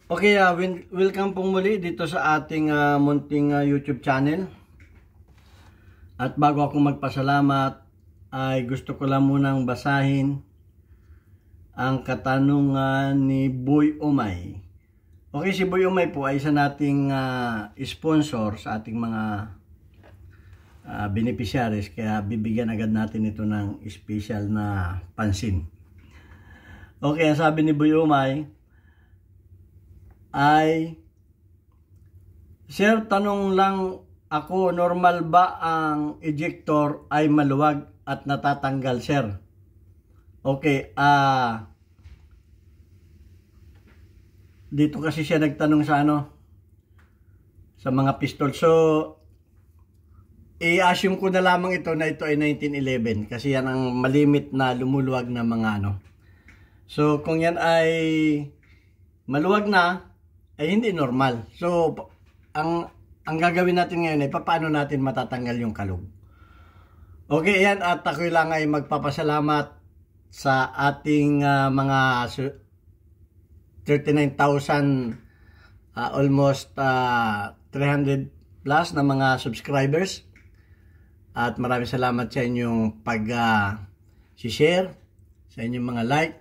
Okay, welcome pong muli dito sa ating munting YouTube channel. At bago ako magpasalamat, ay gusto ko lang munang basahin ang katanungan ni Boy Umay. Okay, si Boy Umay po ay isa nating sponsor sa ating mga beneficiaries, kaya bibigyan agad natin ito ng special na pansin. Okay, ang sabi ni Boy Umay ay, Sir, tanong lang ako, normal ba ang ejector ay maluwag at natatanggal, sir? Okay, dito kasi siya nagtanong sa sa mga pistol. So, i-assume ko na lamang ito na ito ay 1911 kasi yan ang malimit na lumuluwag na mga So, kung yan ay maluwag na, ay hindi normal. So, ang gagawin natin ngayon ay paano natin matatanggal yung kalug. Okay, yan, at ako lang ay magpapasalamat sa ating mga 39,000 almost 300 plus na mga subscribers. At maraming salamat sa inyong pag-share, sa inyong mga like,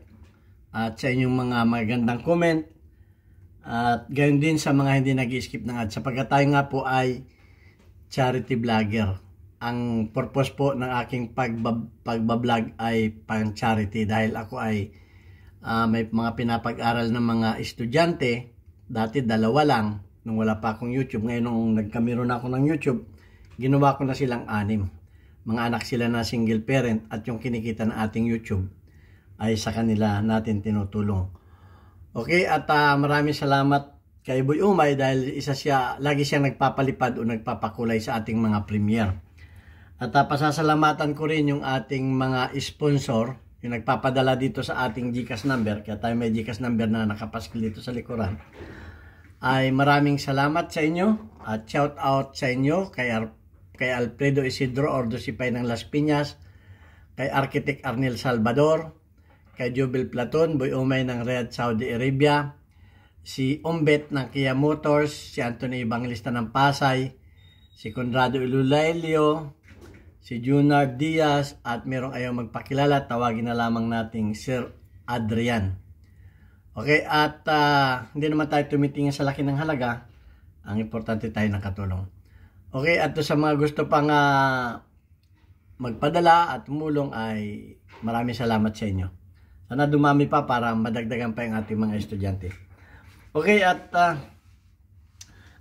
at sa inyong mga magandang comment. At gayon din sa mga hindi nag-skip ng ads, sapagkat tayo nga po ay charity vlogger. Ang purpose po ng aking pagbablog ay pang charity dahil ako ay may mga pinapag-aral ng mga estudyante. Dati dalawa lang nung wala pa akong YouTube. Ngayon nung nagkameron ako ng YouTube, ginawa ko na silang 6. Mga anak sila na single parent at yung kinikita ng ating YouTube ay sa kanila natin tinutulong. Okay, at maraming salamat kay Boy Umay dahil lagi siyang nagpapalipad o nagpapakulay sa ating mga premiere. At pasasalamatan ko rin yung ating mga sponsor, yung nagpapadala dito sa ating GCash number, kaya tayo may GCash number na nakapaskil dito sa likuran. Ay maraming salamat sa inyo at shout out sa inyo kay Alfredo Isidro Ordosipay ng Las Piñas, kay Architect Arnel Salvador, kay Jubil Platon, Boy Umay ng Riyadh, Saudi Arabia, si Umbet ng Kia Motors, si Anthony Evangelista ng Pasay, si Conrado Ilulailio, si Junard Diaz, at merong ayaw magpakilala, tawagin na lamang nating Sir Adrian. Okay, at hindi naman tayo tumitingin sa laki ng halaga, ang importante tayo nakatulong. Okay, at sa mga gusto pang magpadala at tumulong ay maraming salamat sa inyo. Sana dumami pa para madagdagan pa yung ating mga estudyante. Okay, at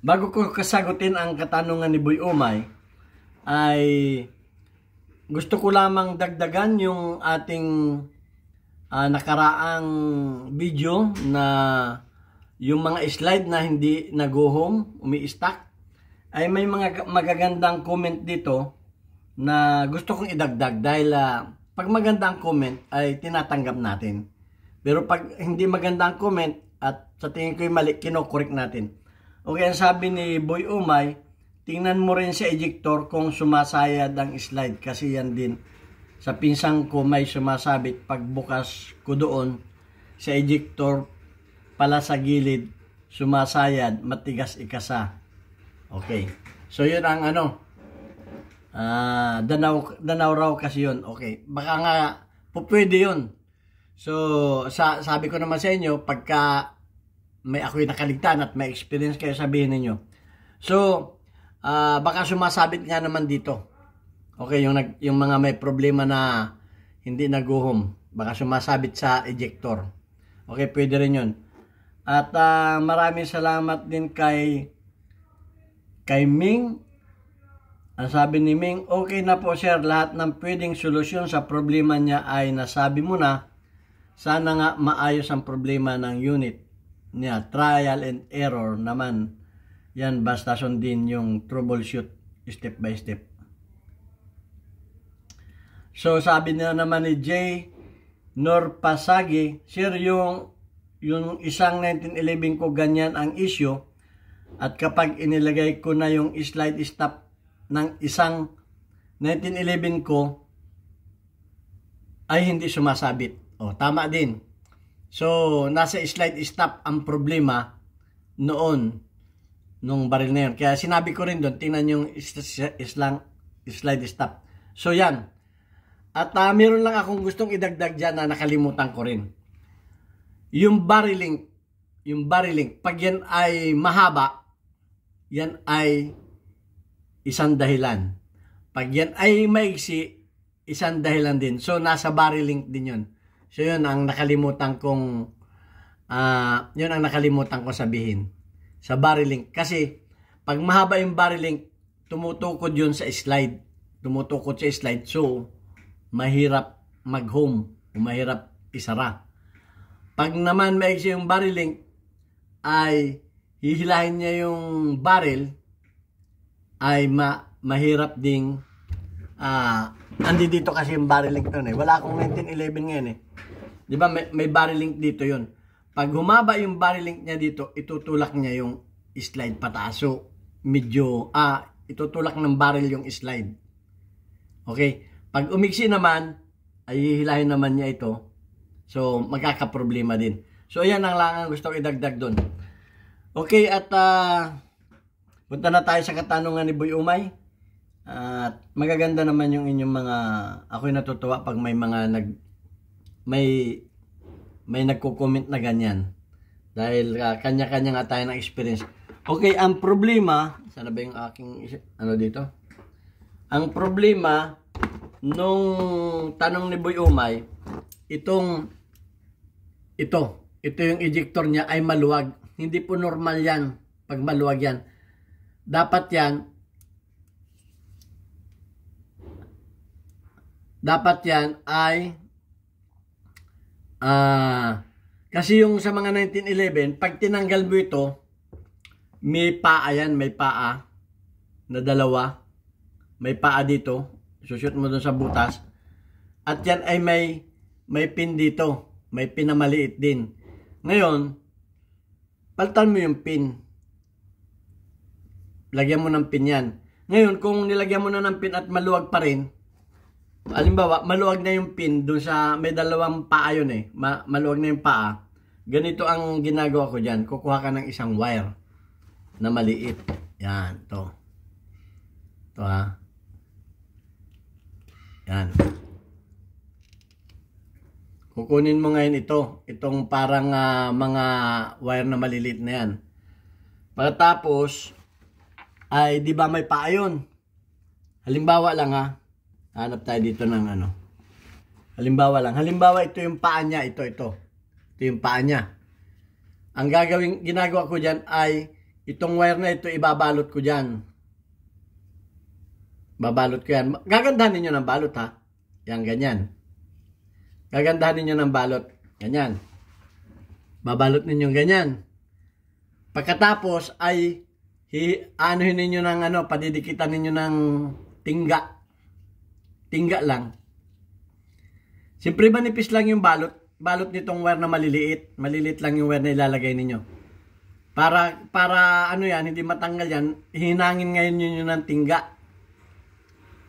bago ko kasagutin ang katanungan ni Boy Umay, ay gusto ko lamang dagdagan yung ating nakaraang video na yung mga slide na hindi nag-home, umi-stack, ay may mga magagandang comment dito na gusto kong idagdag dahil pag maganda ang comment ay tinatanggap natin. Pero pag hindi maganda ang comment at sa tingin ko yung mali, kinokorek natin. Okay, ang sabi ni Boy Umay, tingnan mo rin sa ejector kung sumasayad ang slide. Kasi yan din, sa pinsang ko may sumasabit. Pagbukas ko doon, sa ejector pala sa gilid, sumasayad, matigas ikasa. Okay, so yun ang danaw raw kasi yun. Okay, baka nga pwede yun. So sabi ko naman sa inyo, pagka may ako'y nakaligtaan at may experience kayo, sabihin ninyo. So baka sumasabit nga naman dito. Okay, yung mga may problema na hindi nag-home, baka sumasabit sa ejector. Okay, pwede rin yun. At maraming salamat din kay Ming. Ang sabi ni Ming, okay na po sir, lahat ng pwedeng solusyon sa problema niya ay nasabi mo na. Sana nga maayos ang problema ng unit niya. Trial and error naman. Yan, basta sundin yung troubleshoot step by step. So sabi niya naman ni Jay Norpasagi, sir, yung isang 1911 ko ganyan ang issue, at kapag inilagay ko na yung slide stop ng isang 1911 ko ay hindi sumasabit. O, tama din. So, nasa slide stop ang problema noon nung baril na yun. Kaya sinabi ko rin doon, tingnan yung slide stop. So yan. At meron lang akong gustong idagdag dyan na nakalimutan ko rin. Yung barreling, pag yan ay mahaba, yan ay isang dahilan. Pag yan ay maiksi, isang dahilan din. So nasa barreling din yun. So yun ang nakalimutan kong sabihin sa barreling. Kasi pag mahaba yung barreling, tumutukod yun sa slide. Tumutukod sa slide. So mahirap mag-home o mahirap isara. Pag naman maiksi yung barreling, ay hihilahin niya yung barrel, ay mahirap ding andi dito kasi yung barreling to eh. Wala akong 1911 ngayon eh. Di ba may barreling dito yun. Pag humaba yung barreling niya dito, itutulak niya yung slide pataas. So medyo itutulak ng barrel yung slide. Okay? Pag umiksi naman, ay hihilahin naman niya ito. So magkakaproblema din. So yan ang lang ang gusto ko idagdag doon. Okay, at punta na tayo sa katanungan ni Boy Umay. At magaganda naman yung inyong mga, ako'y natutuwa pag may mga may nagko-comment na ganyan. Dahil kanya-kanya nga tayo ng experience. Okay, ang problema, sana ba yung aking dito? Ang problema nung tanong ni Boy Umay, ito yung ejector niya ay maluwag. Hindi po normal yan pag maluwag yan. Dapat yan ay kasi yung sa mga 1911, pag tinanggal mo ito, may paa yan, may paa na dalawa. May paa dito. Sushoot mo doon sa butas. At yan ay may pin dito. May pin na maliit din. Ngayon, palitan mo yung pin. Lagyan mo ng pin yan. Ngayon, kung nilagyan mo na ng pin at maluwag pa rin, halimbawa, maluwag na yung pin doon sa may dalawang paa yun eh. Maluwag na yung paa. Ganito ang ginagawa ko dyan. Kukuha ka ng isang wire na maliit. Yan, to. Ito ha. Yan. Kukunin mo ngayon ito. Itong parang mga wire na maliliit na yan. Pagkatapos, ay di ba may paa yun? Halimbawa lang ha. Hanap tayo dito ng Halimbawa lang. Halimbawa ito yung paa niya. Ito yung paa niya. Ang ginagawa ko dyan ay itong wire na ito ibabalot ko dyan. Babalot ko yan. Gagandahan ninyo ng balot ha. Yan, ganyan. Gagandahan ninyo ng balot. Ganyan. Babalot ninyo ganyan. Pagkatapos ay anuhin ninyo ng padidikitan ninyo ng tingga. Tingga lang. Siyempre manipis lang yung balot. Balot nitong wire na maliliit. Maliliit lang yung wire na ilalagay ninyo. Para hindi matanggal yan, hinangin ngayon ninyo ng tingga.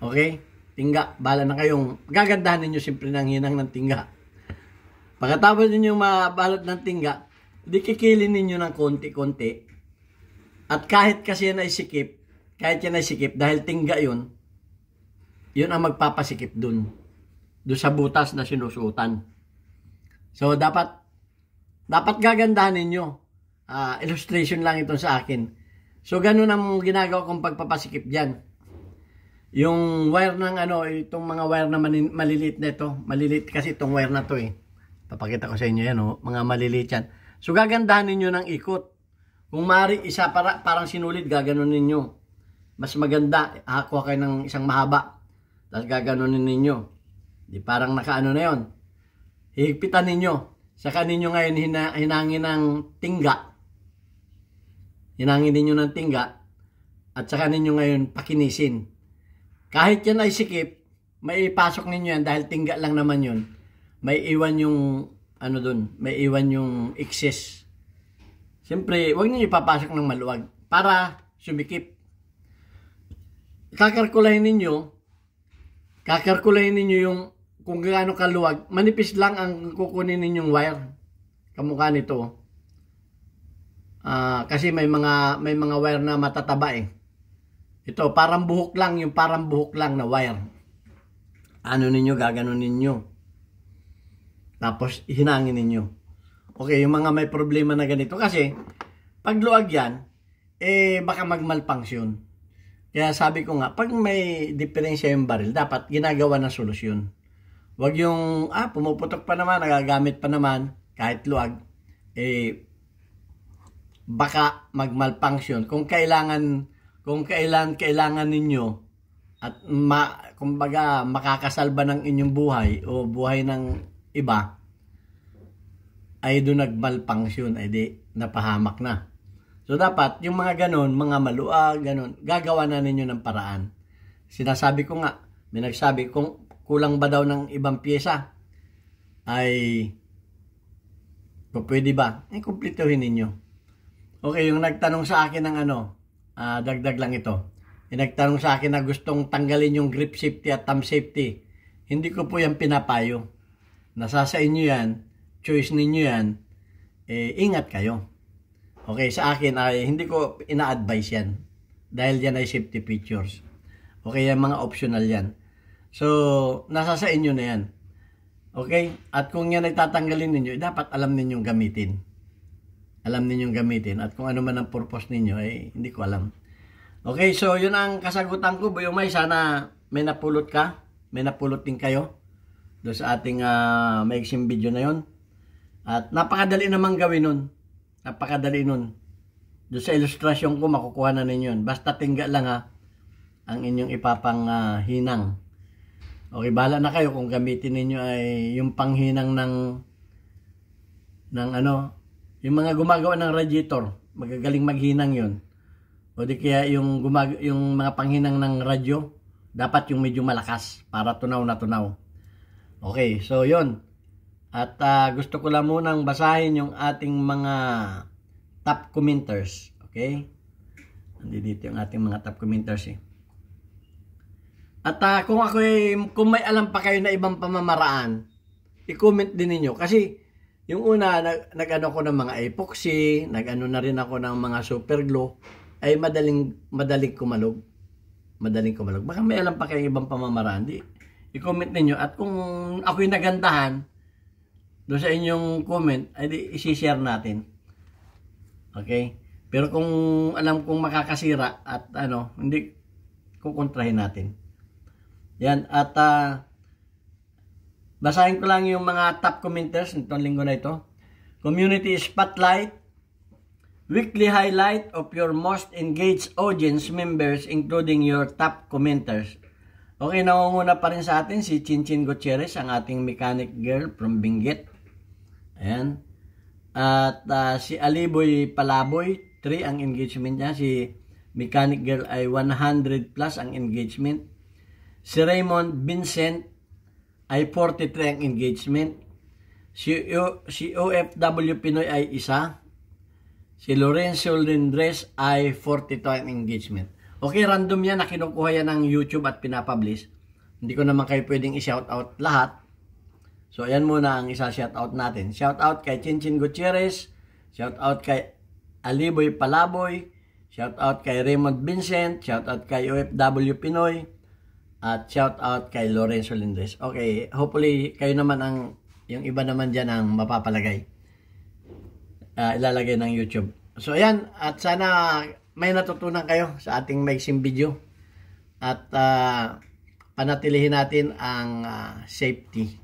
Okay? Tingga. Bala na kayong, gagandahan ninyo siyempre ng hinang ng tingga. Pagkatapos ninyo mabalot ng tingga, di kikilin ninyo ng konti-konti. At kahit yan ay sikip, dahil tingga yun ang magpapasikip dun sa butas na sinusuotan. So, dapat gagandahan ninyo. Illustration lang ito sa akin. So, ganun ang ginagawa kong pagpapasikip dyan. Yung wire ng itong mga wire na maliliit na ito. Maliliit kasi itong wire na to eh. Papakita ko sa inyo yan mga maliliit yan. So, gagandahan ninyo ng ikot. Kung maaari, isa parang sinulit, gaganon ninyo. Mas maganda, hakuha kayo ng isang mahaba. Tapos gaganunin ninyo. Di parang nakaano na yon. Hihigpitan ninyo. Saka ninyo ngayon hinangin ng tingga. Hinangin ninyo ng tingga. At saka ninyo ngayon pakinisin. Kahit yan ay sikip, may ipasok ninyo yan dahil tingga lang naman yun. May iwan yung may iwan yung excess. Siyempre, huwag niyo ipapasok ng maluwag para sumikip. Kakalkulahin ninyo yung kung gaano kaluwag. Manipis lang ang kukunin ninyong wire. Kamukha nito. Kasi may mga wire na matataba eh. Ito, parang buhok lang, yung parang buhok lang na wire. Ano ninyo, gaganon ninyo. Tapos, hinangin ninyo. Okay, yung mga may problema na ganito. Kasi, pag luwag yan, baka mag-malfunction. Kaya sabi ko nga, pag may diferensya yung baril, dapat ginagawa na solusyon. Huwag yung, pumuputok pa naman, nagagamit pa naman, kahit luwag, baka mag-malfunction. Kung kailangan ninyo at kumbaga makakasalba ng inyong buhay o buhay ng iba, ay doon nag-malfunction, ay di napahamak na. So dapat yung mga ganon, mga maluag, ganon, gagawa na ninyo ng paraan. Sinasabi ko nga, may nagsabi kung kulang ba daw ng ibang pyesa, ay pwede ba? Kumplituhin ninyo. Okay, yung nagtanong sa akin ng dagdag lang ito. Nagtanong sa akin na gustong tanggalin yung grip safety at thumb safety. Hindi ko po yan pinapayo. Nasa sa inyo yan, choice ninyo yan, ingat kayo. Okay, sa akin ay hindi ko ina-advise yan. Dahil yan ay safety features. Okay, yan mga optional yan. So, nasa sa inyo na yan. Okay? At kung yan ay tatanggalin ninyo, dapat alam ninyong gamitin. Alam ninyong gamitin. At kung ano man ang purpose ninyo, hindi ko alam. Okay, so yun ang kasagutan ko. Buyumay, sana may napulot ka. May napulot din kayo. Doon sa ating maiksing video na yun. At napakadali namang gawin nun. Napakadali nun. Doon sa ilustrasyon ko, makukuha na ninyo yun. Basta tingga lang ang inyong ipapang hinang. Okay, bahala na kayo kung gamitin ninyo ay yung panghinang yung mga gumagawa ng radiator, magagaling maghinang yun. O di kaya yung mga panghinang ng radyo, dapat yung medyo malakas para tunaw na tunaw. Okay, so yun. At gusto ko lang munang basahin yung ating mga top commenters. Okay? Nandito yung ating mga top commenters eh. At kung may alam pa kayo na ibang pamamaraan, i-comment din ninyo. Kasi yung una, nag-ano ko ng mga epoxy, nag-ano na rin ako ng mga super glue, ay madaling kumalog. Madaling kumalog. Baka may alam pa kayo ibang pamamaraan. I-comment ninyo. At kung ako'y nagandahan, doon sa inyong comment, ay di isi-share natin. Okay? Pero kung alam kong makakasira at hindi, kukontrahin natin. Yan, at basahin ko lang yung mga top commenters nitong linggo na ito. Community Spotlight, weekly highlight of your most engaged audience members including your top commenters. Okay, nangunguna pa rin sa atin si Chinchin Gutierrez, ang ating mechanic girl from Benguet. Ayan. At si Aliboy Palaboy, 3 ang engagement niya. Si mechanic girl ay 100 plus ang engagement. Si Raymond Vincent ay 43 ang engagement. Si OFW Pinoy ay 1. Si Lorenzo Lindres ay 42 ang engagement. Okay, random yan na kinukuha yan ng YouTube at pinapublish. Hindi ko naman kayo pwedeng i-shoutout lahat. So, ayan muna ang isa-shoutout natin. Shoutout kay Chinchin Gutierrez. Shoutout kay Aliboy Palaboy. Shoutout kay Raymond Vincent. Shoutout kay OFW Pinoy. At shoutout kay Lorenzo Lindres. Okay, hopefully kayo naman yung iba naman dyan ang mapapalagay. Ilalagay ng YouTube. So, ayan. At sana may natutunan kayo sa ating maiksing video. At panatilihin natin ang safety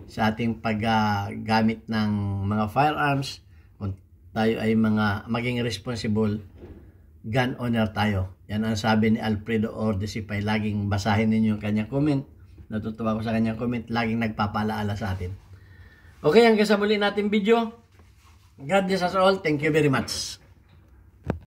sa ating paggamit ng mga firearms. Kung tayo ay maging responsible gun owner tayo. Yan ang sabi ni Alfredo Ordesipay. Laging basahin ninyo yung kanyang comment. Natutuwa ko sa kanyang comment. Laging nagpapaalaala sa atin. Okay, hanggang sa muli natin video. God bless us all. Thank you very much.